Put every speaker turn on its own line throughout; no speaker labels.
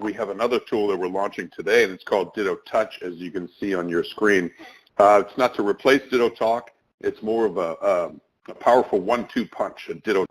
we have another tool that we're launching today, and it's called Ditto Touch, as you can see on your screen. It's not to replace Ditto Talk. It's more of a powerful 1-2 punch. A Ditto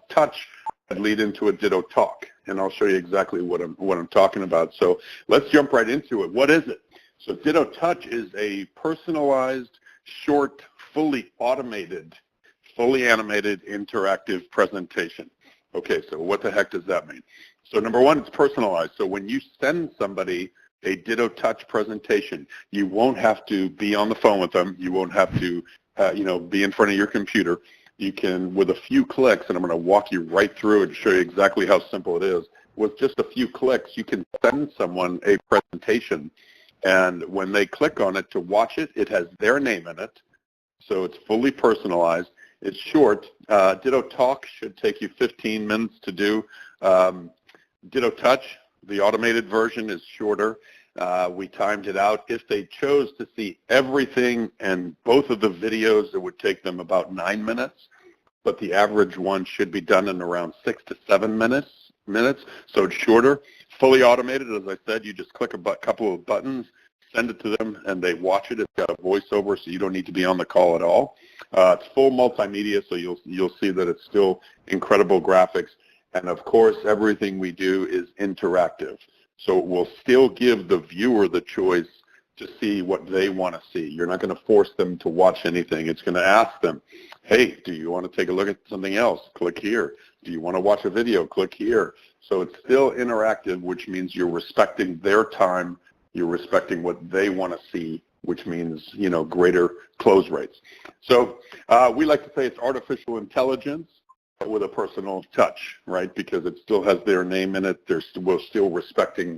Touch that lead into a Ditto Talk, and I'll show you exactly what I'm talking about. So let's jump right into it. What is it? So Ditto Touch is a personalized, short, fully automated, fully animated, interactive presentation. Okay, so what the heck does that mean? So number one, it's personalized. So when you send somebody a Ditto Touch presentation, you won't have to be on the phone with them. You won't have to, be in front of your computer. You can, with a few clicks, and I'm going to walk you right through it to show you exactly how simple it is. With just a few clicks, you can send someone a presentation, and when they click on it to watch it, it has their name in it. So it's fully personalized. It's short. Ditto Talk should take you 15 minutes to do. Ditto Touch, the automated version, is shorter. We timed it out. If they chose to see everything and both of the videos, it would take them about 9 minutes, but the average one should be done in around 6 to 7 minutes. So it's shorter. Fully automated, as I said, you just click a couple of buttons, send it to them, and they watch it. It's got a voiceover, so you don't need to be on the call at all. It's full multimedia, so you'll see that it's still incredible graphics. And of course, everything we do is interactive. So it will still give the viewer the choice to see what they want to see. You're not going to force them to watch anything. It's going to ask them, hey, do you want to take a look at something else? Click here. Do you want to watch a video? Click here. So it's still interactive, which means you're respecting their time. You're respecting what they want to see, which means, greater close rates. So we like to say it's artificial intelligence with a personal touch, right? Because it still has their name in it. We're still respecting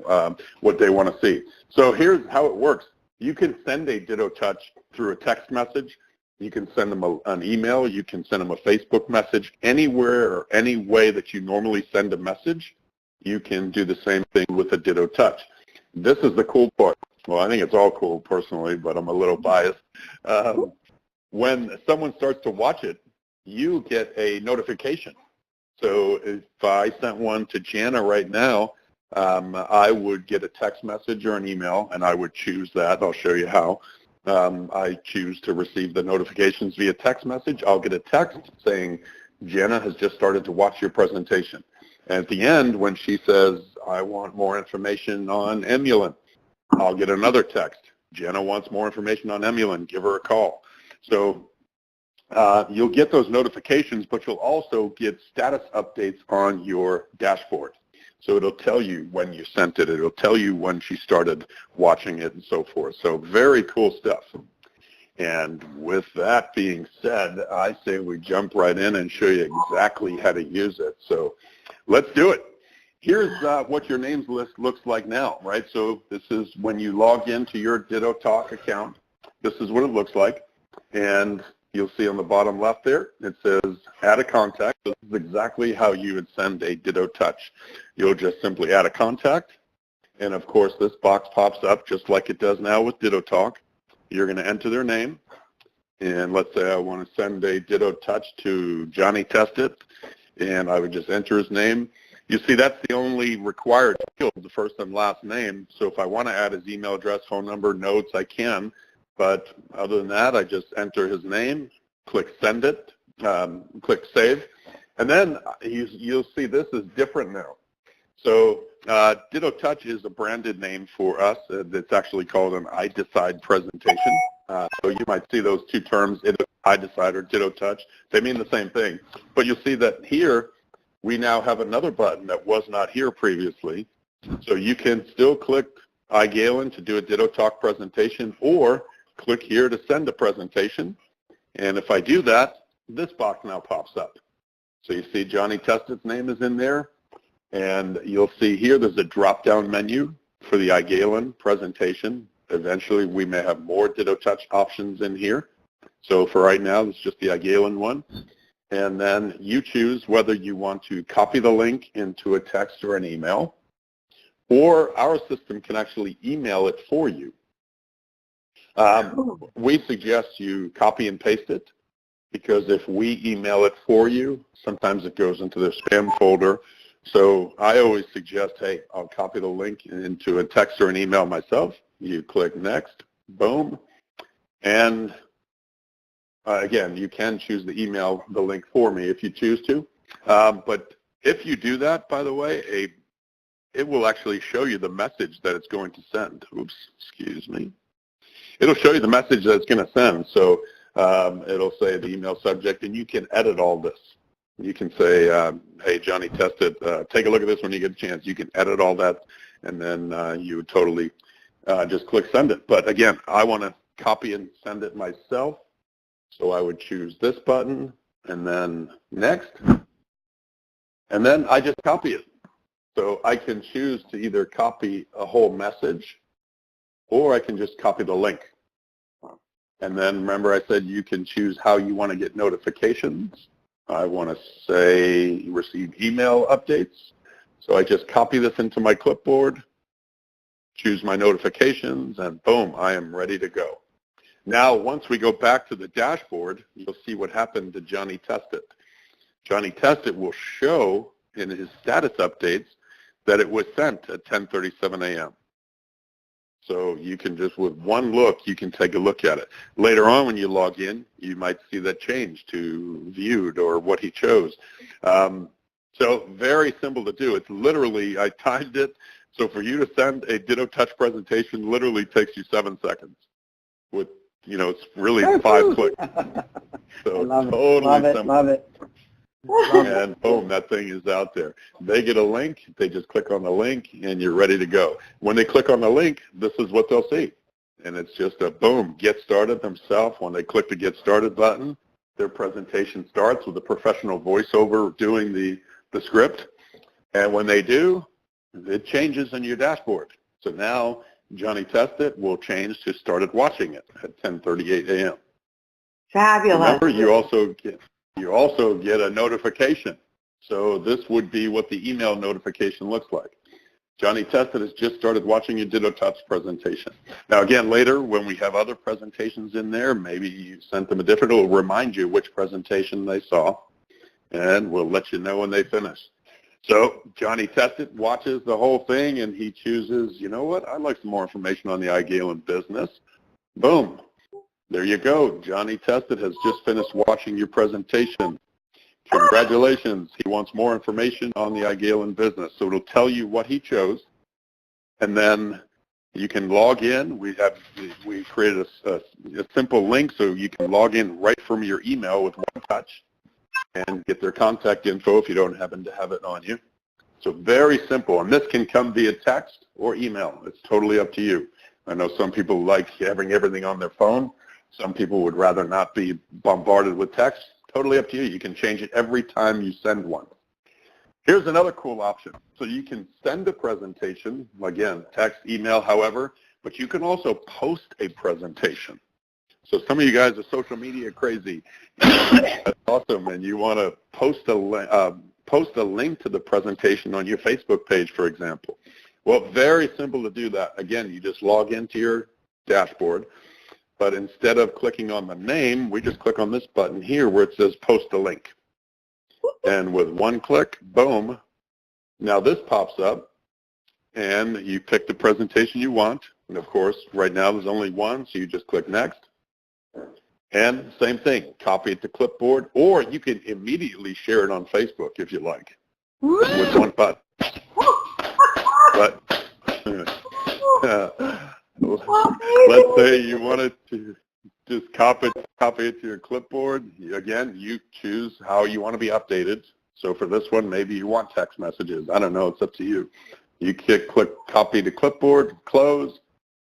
what they want to see. So here's how it works. You can send a Ditto Touch through a text message. You can send them an email. You can send them a Facebook message. Anywhere or any way that you normally send a message, you can do the same thing with a Ditto Touch. This is the cool part. Well, I think it's all cool personally, but I'm a little biased. When someone starts to watch it, you get a notification. So if I sent one to Jana right now, I would get a text message or an email, and I would choose that. I'll show you how. I choose to receive the notifications via text message. I'll get a text saying, Jana has just started to watch your presentation. And at the end, when she says, I want more information on Emulin, I'll get another text. Jana wants more information on Emulin. Give her a call. So you'll get those notifications, but you'll also get status updates on your dashboard. So it'll tell you when you sent it. It'll tell you when she started watching it and so forth. So very cool stuff. And with that being said, I say we jump right in and show you exactly how to use it. So let's do it. Here's what your names list looks like now, right? So this is when you log into your Ditto Talk account. This is what it looks like. And you'll see on the bottom left there, it says add a contact. This is exactly how you would send a Ditto Touch. You'll just simply add a contact. And of course, this box pops up just like it does now with Ditto Talk. You're going to enter their name. And let's say I want to send a Ditto Touch to Johnny Testit. And I would just enter his name. You see, that's the only required field, the first and last name. So if I want to add his email address, phone number, notes, I can. But other than that, I just enter his name, click send it, click save. And then you'll see this is different now. So Ditto Touch is a branded name for us. It's actually called an I Decide presentation. So you might see those two terms, I Decide or Ditto Touch. They mean the same thing. But you'll see that here, we now have another button that was not here previously. So you can still click iGalen to do a Ditto Talk presentation, or click here to send a presentation. And if I do that, this box now pops up. So you see Johnny Testit's name is in there. And you'll see here there's a drop-down menu for the iGalen presentation. Eventually, we may have more Ditto Touch options in here. So for right now, it's just the iGalen one. And then you choose whether you want to copy the link into a text or an email, or our system can actually email it for you. We suggest you copy and paste it, because if we email it for you, sometimes it goes into the spam folder, So I always suggest, hey, I'll copy the link into a text or an email myself. You click next, boom, and again, you can choose to email the link for me if you choose to. But if you do that, by the way, it will actually show you the message that it's going to send. Oops, excuse me. It'll show you the message that it's going to send. So it'll say the email subject, and you can edit all this. You can say, hey, Johnny tested, take a look at this when you get a chance. You can edit all that, and then you would totally just click send it. But again, I want to copy and send it myself. So I would choose this button, and then next, and then I just copy it. So I can choose to either copy a whole message, or I can just copy the link. And then remember I said you can choose how you want to get notifications. I want to say receive email updates. So I just copy this into my clipboard, choose my notifications, and boom, I am ready to go. Now, once we go back to the dashboard, you'll see what happened to Johnny Test It. Johnny Test It will show in his status updates that it was sent at 10:37 a.m. So you can just, with one look, you can take a look at it. Later on when you log in, you might see that change to viewed or what he chose. So very simple to do. It's literally, I timed it, so for you to send a Ditto Touch presentation literally takes you 7 seconds. With, you know, it's really 5 clicks. So
love
totally
it,
simple.
love it.
And boom, that thing is out there. They get a link, they just click on the link, and you're ready to go. When they click on the link, this is what they'll see. And it's just a boom, get started themselves. When they click the get started button, their presentation starts with a professional voiceover doing the script. And when they do, it changes in your dashboard. So now Johnny Test It will change to started watching it at 10:38 a.m.
Fabulous.
Remember, you also get a notification. So this would be what the email notification looks like. Johnny Test It has just started watching your Ditto Touch presentation. Now again, later when we have other presentations in there, maybe you sent them a different, it'll remind you which presentation they saw, and we'll let you know when they finish. So Johnny Test It watches the whole thing, and he chooses, you know what, I'd like some more information on the iGalen business. Boom. There you go. Johnny Test It has just finished watching your presentation. Congratulations. He wants more information on the iGalen business. So it'll tell you what he chose, and then you can log in. We created a simple link so you can log in right from your email with one touch and get their contact info if you don't happen to have it on you. So very simple. And this can come via text or email. It's totally up to you. I know some people like having everything on their phone. Some people would rather not be bombarded with text. Totally up to you. You can change it every time you send one. Here's another cool option. So you can send a presentation, again, text, email, however, but you can also post a presentation. So some of you guys are social media crazy. That's awesome, and you want to post a link to the presentation on your Facebook page, for example. Well, very simple to do that. Again, you just log into your dashboard. But instead of clicking on the name, we just click on this button here where it says post a link. And with one click, boom, now this pops up, and you pick the presentation you want. And of course, right now there's only one, so you just click next. And same thing, copy it to clipboard, or you can immediately share it on Facebook if you like, with one button. But let's say you wanted to just copy it to your clipboard. Again, you choose how you want to be updated. So for this one, maybe you want text messages. I don't know. It's up to you. You click copy to clipboard, close,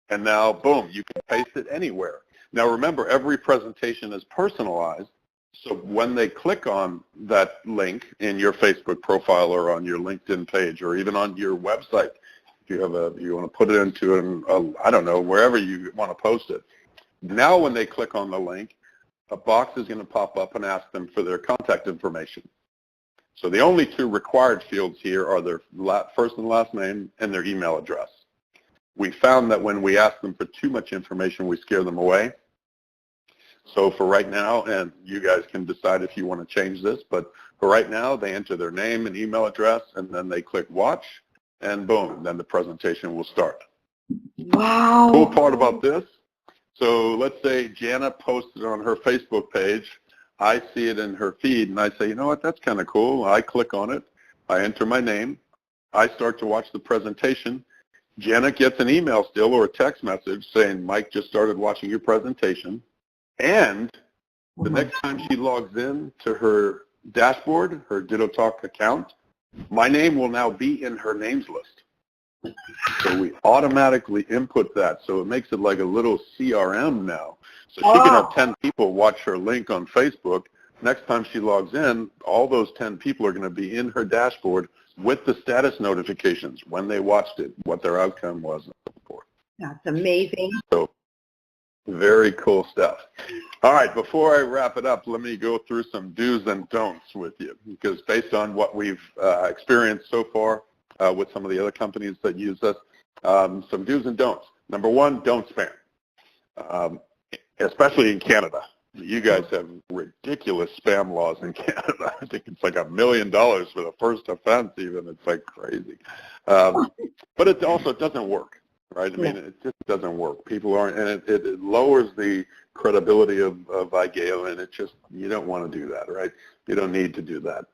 and now, boom, you can paste it anywhere. Now, remember, every presentation is personalized. So when they click on that link in your Facebook profile or on your LinkedIn page or even on your website, you want to put it into I don't know, wherever you want to post it. Now when they click on the link, a box is going to pop up and ask them for their contact information. So the only two required fields here are their first and last name and their email address. We found that when we ask them for too much information, we scare them away. So for right now, and you guys can decide if you want to change this, but for right now, they enter their name and email address, and then they click watch, and boom, then the presentation will start.
Wow.
Cool part about this, so let's say Jana posted on her Facebook page. I see it in her feed, and I say, you know what, that's kind of cool. I click on it. I enter my name. I start to watch the presentation. Jana gets an email still or a text message saying, Mike just started watching your presentation. And the next time she logs in to her dashboard, her Ditto Talk account, my name will now be in her names list. So we automatically input that. So it makes it like a little CRM now. So she can have 10 people watch her link on Facebook. Next time she logs in, all those 10 people are going to be in her dashboard with the status notifications, when they watched it, what their outcome was, and so forth.
That's amazing.
So very cool stuff. All right, before I wrap it up, let me go through some do's and don'ts with you, because based on what we've experienced so far with some of the other companies that use us, some do's and don'ts. Number one, don't spam, especially in Canada. You guys have ridiculous spam laws in Canada. I think it's like $1 million for the first offense even. It's like crazy. But it also doesn't work, right? I mean, it just doesn't work. People aren't, and it lowers the credibility of iGalen, and it just, you don't want to do that, right? You don't need to do that.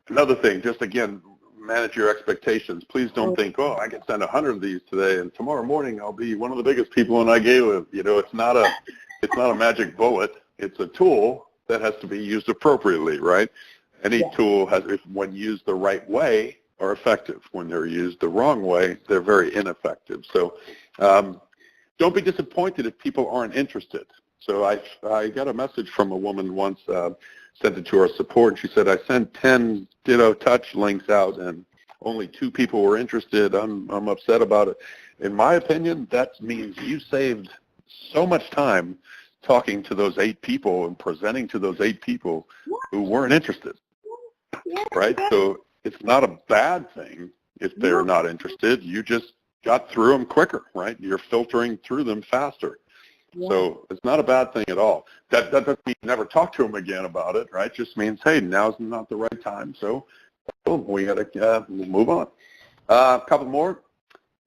Another thing, just again, manage your expectations. Please don't think, oh, I can send 100 of these today, and tomorrow morning I'll be one of the biggest people in iGalen. You know, it's not a magic bullet. It's a tool that has to be used appropriately, right? Any tool has, when used the right way, are effective. When they're used the wrong way, they're very ineffective. So don't be disappointed if people aren't interested. So I got a message from a woman once, sent it to our support, and she said, I sent 10 Ditto Touch links out, and only 2 people were interested. I'm upset about it. In my opinion, that means you saved so much time talking to those 8 people and presenting to those 8 people who weren't interested, right? So it's not a bad thing if they're not interested. You just got through them quicker, right? You're filtering through them faster. So it's not a bad thing at all. That doesn't mean never talk to them again about it, right? Just means, hey, now's not the right time, so we got to move on. A couple more.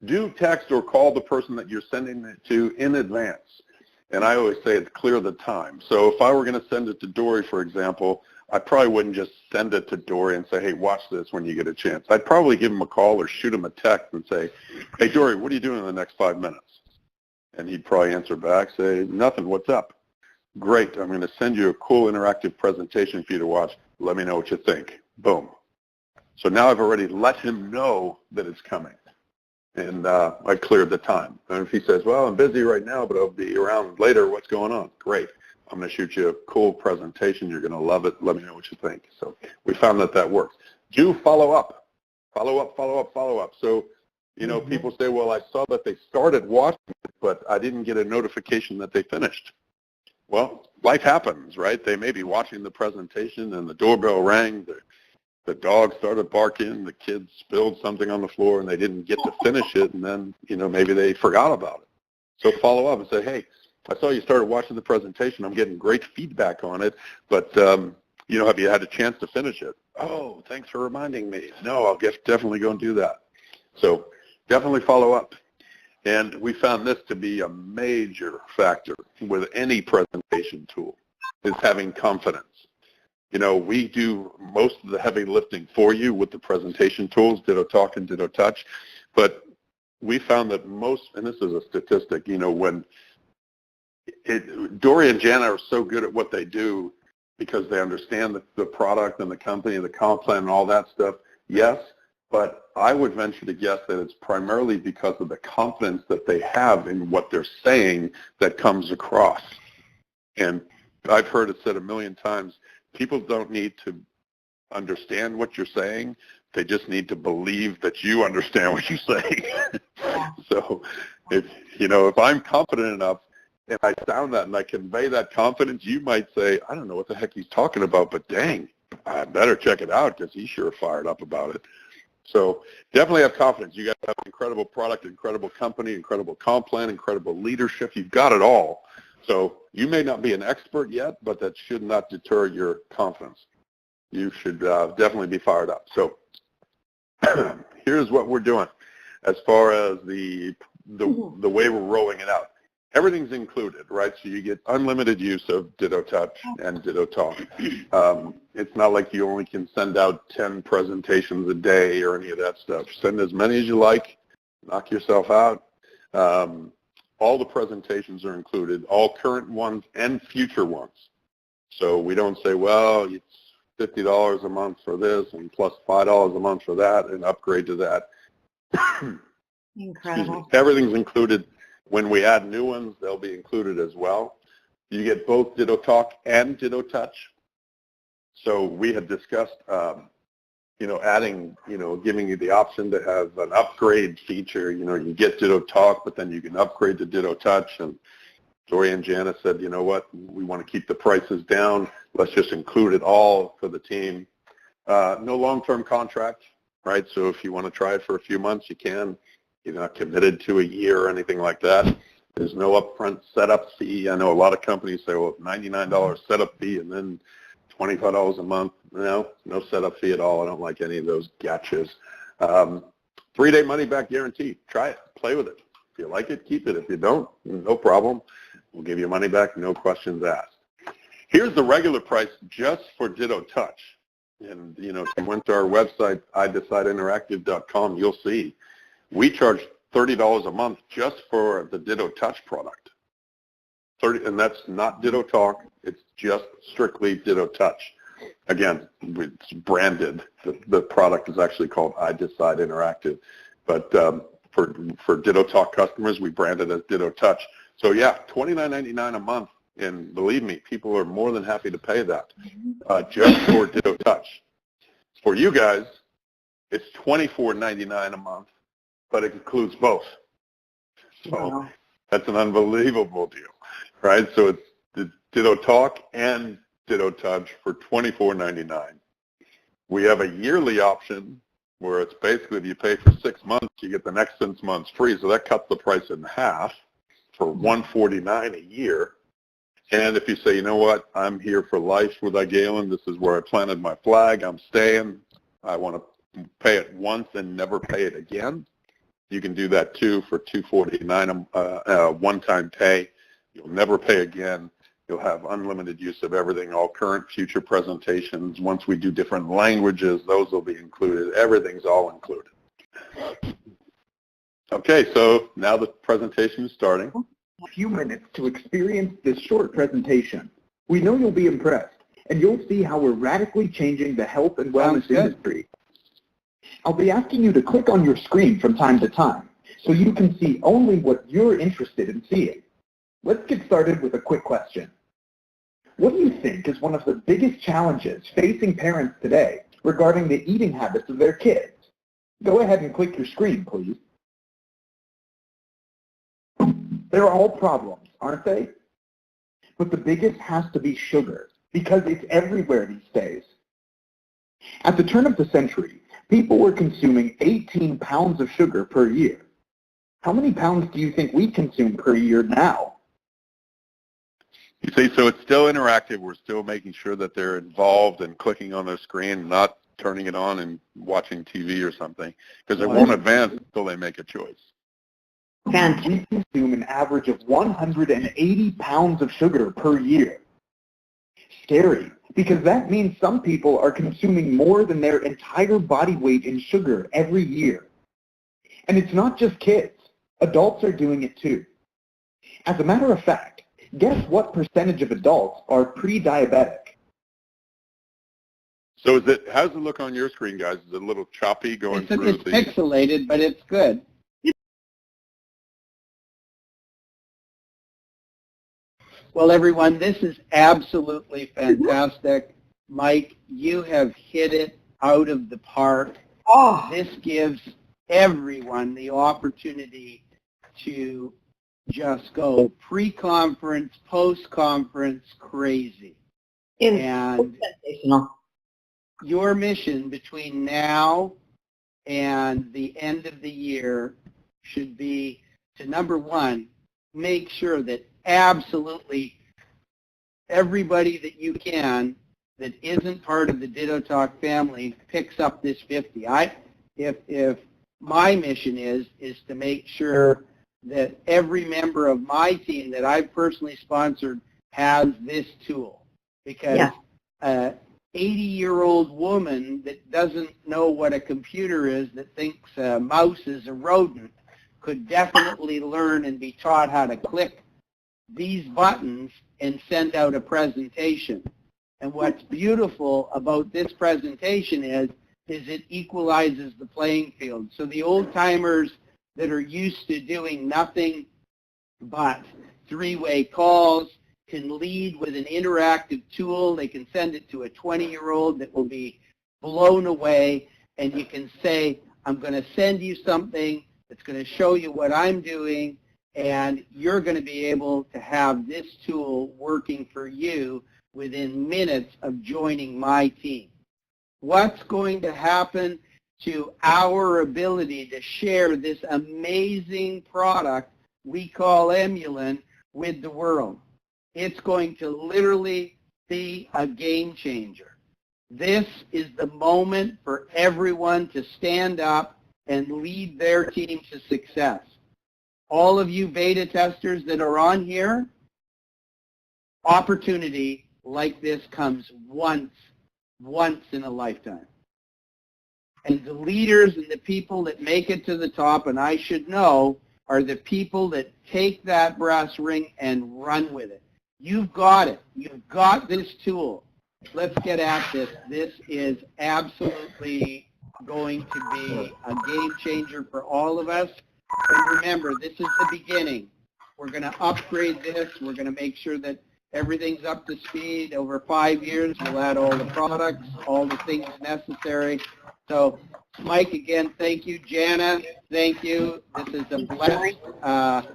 Do text or call the person that you're sending it to in advance. And I always say it's clear the time. So if I were going to send it to Dory, for example, I probably wouldn't just send it to Dory and say, hey, watch this when you get a chance. I'd probably give him a call or shoot him a text and say, hey, Dory, what are you doing in the next 5 minutes? And he'd probably answer back, say, nothing, what's up? Great, I'm going to send you a cool interactive presentation for you to watch. Let me know what you think. Boom. So now I've already let him know that it's coming. And I cleared the time. And if he says, well, I'm busy right now, but I'll be around later, what's going on? Great. I'm going to shoot you a cool presentation. You're going to love it. Let me know what you think. So we found that works. Do follow up. Follow up, follow up, follow up. So, you know, people say, well, I saw that they started watching it, but I didn't get a notification that they finished. Well, life happens, right? They may be watching the presentation and the doorbell rang, the dog started barking, the kids spilled something on the floor, and they didn't get to finish it, and then, you know, maybe they forgot about it. So follow up and say, hey, I saw you started watching the presentation. I'm getting great feedback on it, but, you know, have you had a chance to finish it? Oh, thanks for reminding me. No, I'll definitely go and do that. So definitely follow up. And we found this to be a major factor with any presentation tool, is having confidence. You know, we do most of the heavy lifting for you with the presentation tools, Ditto Talk and Ditto Touch, but we found that most, and this is a statistic, you know, when Dory and Jana are so good at what they do because they understand the product and the company and the comp plan and all that stuff, yes, but I would venture to guess that it's primarily because of the confidence that they have in what they're saying that comes across. And I've heard it said a million times, people don't need to understand what you're saying. They just need to believe that you understand what you're saying. So if I'm confident enough and I sound that and I convey that confidence, you might say, I don't know what the heck he's talking about, but dang, I better check it out because he's sure fired up about it. So definitely have confidence. You guys have an incredible product, incredible company, incredible comp plan, incredible leadership. You've got it all. So you may not be an expert yet, but that should not deter your confidence. You should definitely be fired up. So here's what we're doing as far as the way we're rolling it out. Everything's included, right? So you get unlimited use of Ditto Touch and Ditto Talk. It's not like you only can send out 10 presentations a day or any of that stuff. Send as many as you like. Knock yourself out. All the presentations are included, all current ones and future ones. So we don't say, well, it's $50 a month for this and plus $5 a month for that and upgrade to that.
Incredible.
Everything's included. When we add new ones, they'll be included as well. You get both Ditto Talk and Ditto Touch. So we had discussed, adding, giving you the option to have an upgrade feature. You get Ditto Talk, but then you can upgrade to Ditto Touch. And Dory and Janice said, you know what, we want to keep the prices down. Let's just include it all for the team. No long-term contract, right? So if you want to try it for a few months, you can. You're not committed to a year or anything like that. There's no upfront setup fee. I know a lot of companies say, well, $99 setup fee and then $25 a month. No setup fee at all. I don't like any of those gotchas. 3-day money-back guarantee. Try it. Play with it. If you like it, keep it. If you don't, no problem. We'll give you money back, no questions asked. Here's the regular price just for Ditto Touch. And, if you went to our website, iDecideInteractive.com, you'll see we charge $30 a month just for the Ditto Touch product. And that's not Ditto Talk. It's just strictly Ditto Touch. Again, it's branded. The product is actually called iDecide Interactive. But for Ditto Talk customers, we brand it as Ditto Touch. So yeah, $29.99 a month. And believe me, people are more than happy to pay that just for Ditto Touch. For you guys, it's $24.99 a month, but it includes both. So that's an unbelievable deal, right? So it's the Ditto Talk and Ditto Touch for $24.99. We have a yearly option where it's basically if you pay for 6 months, you get the next 6 months free. So that cuts the price in half for $149 a year. And if you say, you know what, I'm here for life with iGalen, this is where I planted my flag, I'm staying, I want to pay it once and never pay it again, you can do that too for $249 one-time pay. You'll never pay again. You'll have unlimited use of everything, all current, future presentations. Once we do different languages, those will be included. Everything's all included. Okay, so now the presentation is starting.
A few minutes to experience this short presentation. We know you'll be impressed, and you'll see how we're radically changing the health and wellness industry. I'll be asking you to click on your screen from time to time so you can see only what you're interested in seeing. Let's get started with a quick question. What do you think is one of the biggest challenges facing parents today regarding the eating habits of their kids? Go ahead and click your screen, please. They're all problems, aren't they? But the biggest has to be sugar, because it's everywhere these days. At the turn of the century, people were consuming 18 pounds of sugar per year. How many pounds do you think we consume per year now?
You see, so it's still interactive. We're still making sure that they're involved and clicking on their screen, not turning it on and watching TV or something, because it won't advance until they make a choice.
We consume an average of 180 pounds of sugar per year. Scary, because that means some people are consuming more than their entire body weight in sugar every year. And it's not just kids. Adults are doing it too. As a matter of fact, guess what percentage of adults are pre-diabetic?
So how's it look on your screen, guys? Is it a little choppy going through
It's pixelated, but it's good. Well, everyone, this is absolutely fantastic. Mike, you have hit it out of the park.
Oh,
This gives everyone the opportunity to just go pre-conference, post-conference crazy. And
sensational.
your mission between now and the end of the year should be to, number one, make sure that absolutely everybody that you can that isn't part of the Ditto Talk family picks up this 50. If my mission is to make sure that every member of my team that I've personally sponsored has this tool, because an 80-year-old woman that doesn't know what a computer is, that thinks a mouse is a rodent, could definitely learn and be taught how to click these buttons and send out a presentation. And what's beautiful about this presentation is it equalizes the playing field. So the old-timers that are used to doing nothing but three-way calls can lead with an interactive tool. They can send it to a 20-year-old that will be blown away, and you can say, I'm going to send you something that's going to show you what I'm doing, and you're going to be able to have this tool working for you within minutes of joining my team. What's going to happen to our ability to share this amazing product we call Emulin with the world? It's going to literally be a game changer. This is the moment for everyone to stand up and lead their team to success. All of you beta testers that are on here, opportunity like this comes once in a lifetime. And the leaders and the people that make it to the top, and I should know, are the people that take that brass ring and run with it. You've got it. You've got this tool. Let's get at this. This is absolutely going to be a game changer for all of us. And remember, this is the beginning. We're going to upgrade this. We're going to make sure that everything's up to speed. Over 5 years, we'll add all the products, all the things necessary. So, Mike, again, thank you. Jana, thank you. This is a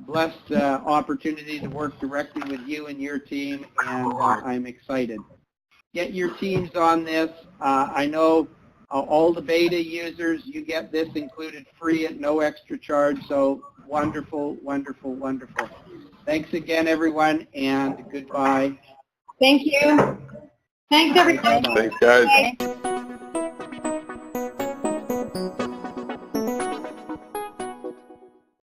blessed opportunity to work directly with you and your team, and I'm excited. Get your teams on this. I know all the beta users, you get this included free at no extra charge, so wonderful, wonderful, wonderful. Thanks again, everyone, and goodbye.
Thank you. Thanks, everybody.
Thanks, guys.